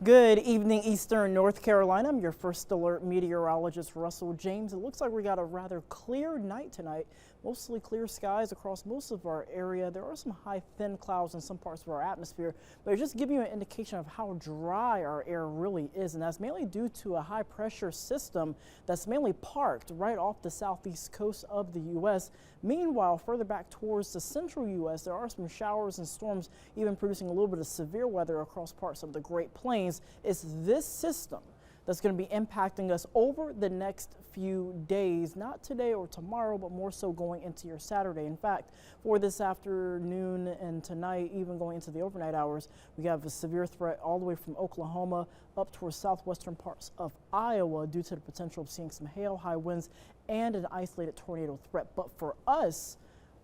Good evening, Eastern North Carolina. I'm your first alert meteorologist, Russell James. It looks like we got a rather clear night tonight. Mostly clear skies across most of our area. There are some high thin clouds in some parts of our atmosphere, but it's just giving you an indication of how dry our air really is, and that's mainly due to a high pressure system that's mainly parked right off the southeast coast of the U.S. Meanwhile, further back towards the central U.S., there are some showers and storms even producing a little bit of severe weather across parts of the Great Plains. It's this system that's going to be impacting us over the next few days, not today or tomorrow, but more so going into your Saturday. In fact, for this afternoon and tonight, even going into the overnight hours, we have a severe threat all the way from Oklahoma up towards southwestern parts of Iowa due to the potential of seeing some hail, high winds, and an isolated tornado threat. But for us,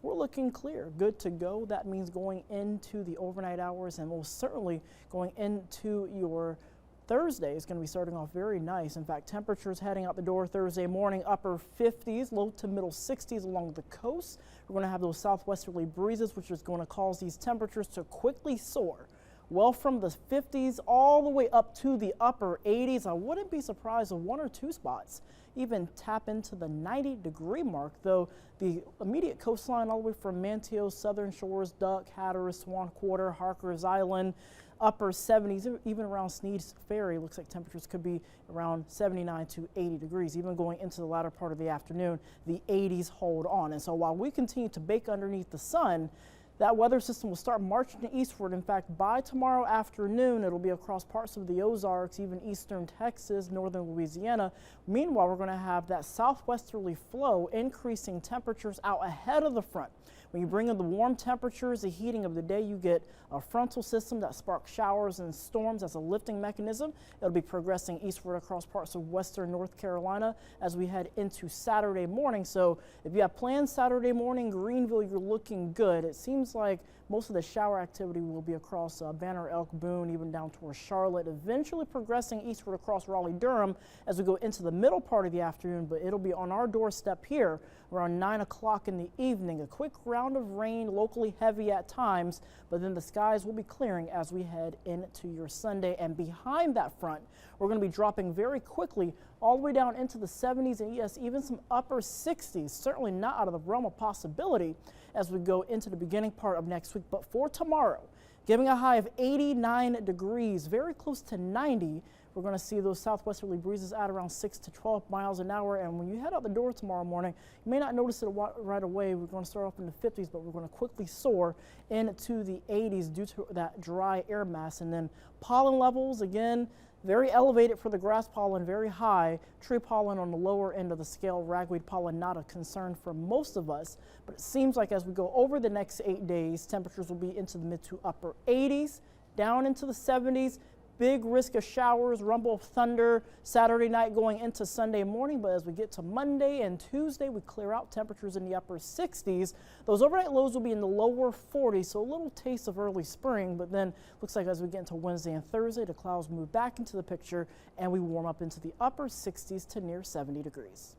we're looking clear, good to go. That means going into the overnight hours and most certainly going into your Thursday is going to be starting off very nice. In fact, temperatures heading out the door Thursday morning, upper 50s, low to middle 60s along the coast. We're going to have those southwesterly breezes, which is going to cause these temperatures to quickly soar. Well, from the 50s all the way up to the upper 80s. I wouldn't be surprised if one or two spots even tap into the 90-degree mark, though the immediate coastline all the way from Manteo, Southern Shores, Duck, Hatteras, Swan Quarter, Harkers Island, upper 70s, even around Sneed's Ferry. Looks like temperatures could be around 79 to 80 degrees. Even going into the latter part of the afternoon, the 80s hold on. And so while we continue to bake underneath the sun, that weather system will start marching eastward. In fact, by tomorrow afternoon, it'll be across parts of the Ozarks, even eastern Texas, northern Louisiana. Meanwhile, we're going to have that southwesterly flow increasing temperatures out ahead of the front. When you bring in the warm temperatures, the heating of the day, you get a frontal system that sparks showers and storms as a lifting mechanism. It'll be progressing eastward across parts of western North Carolina as we head into Saturday morning. So if you have plans Saturday morning, Greenville, you're looking good. It seems like most of the shower activity will be across Banner Elk, Boone, even down towards Charlotte, eventually progressing eastward across Raleigh-Durham as we go into the middle part of the afternoon, but it'll be on our doorstep here around 9 o'clock in the evening. A quick round of rain, locally heavy at times, but then the skies will be clearing as we head into your Sunday. And behind that front, we're going to be dropping very quickly all the way down into the 70s and yes, even some upper 60s, certainly not out of the realm of possibility as we go into the beginning part of next week. But for tomorrow, giving a high of 89 degrees, very close to 90. We're going to see those southwesterly breezes at around 6 to 12 miles an hour. And when you head out the door tomorrow morning, you may not notice it right away. We're going to start off in the 50s, but we're going to quickly soar into the 80s due to that dry air mass. And then pollen levels, again, very elevated for the grass pollen, very high. Tree pollen on the lower end of the scale. Ragweed pollen not a concern for most of us, but it seems like as we go over the next 8 days, temperatures will be into the mid to upper 80s, down into the 70s. Big risk of showers, rumble of thunder Saturday night going into Sunday morning. But as we get to Monday and Tuesday, we clear out temperatures in the upper 60s. Those overnight lows will be in the lower 40s, so a little taste of early spring. But then looks like as we get into Wednesday and Thursday, the clouds move back into the picture and we warm up into the upper 60s to near 70 degrees.